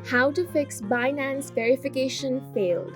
How to fix Binance verification failed.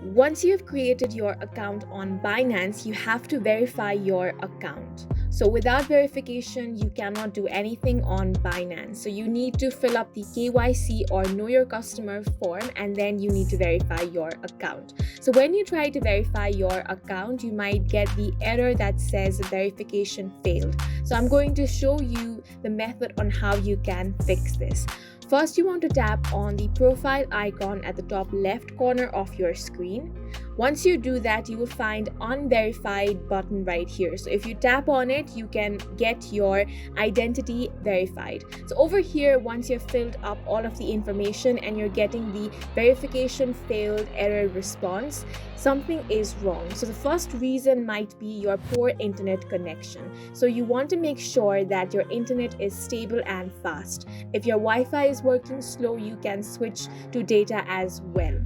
Once you have created your account on Binance, you have to verify your account. So without verification, you cannot do anything on Binance. So you need to fill up the KYC or Know Your Customer form, and then you need to verify your account. So when you try to verify your account, you might get the error that says verification failed. So I'm going to show you the method on how you can fix this. First, you want to tap on the profile icon at the top left corner of your screen. Once you do that, you will find unverified button right here. So if you tap on it, you can get your identity verified. So over here, once you've filled up all of the information and you're getting the verification failed error response, something is wrong. So the first reason might be your poor internet connection. So you want to make sure that your internet is stable and fast. If your Wi-Fi is working slow, you can switch to data as well.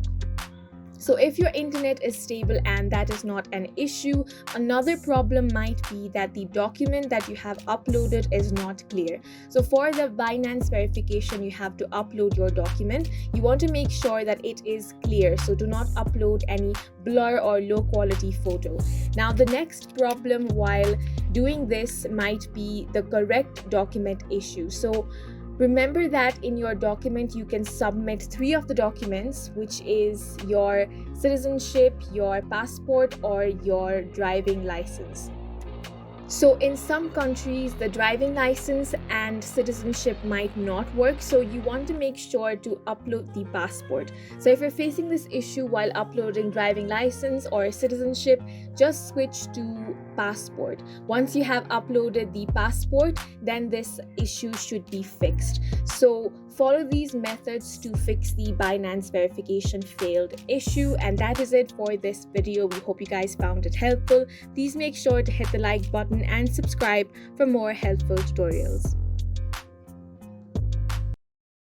So if your internet is stable and that is not an issue, another problem might be that the document that you have uploaded is not clear. So for the Binance verification, you have to upload your document. You want to make sure that it is clear. So do not upload any blur or low quality photo. Now the next problem while doing this might be the correct document issue. So remember that in your document, you can submit 3 of the documents, which is your citizenship, your passport, or your driving license. So in some countries, the driving license and citizenship might not work. So you want to make sure to upload the passport. So if you're facing this issue while uploading driving license or citizenship, just switch to passport. Once you have uploaded the passport, then this issue should be fixed. So follow these methods to fix the Binance verification failed issue. And that is it for this video. We hope you guys found it helpful. Please make sure to hit the like button and subscribe for more helpful tutorials.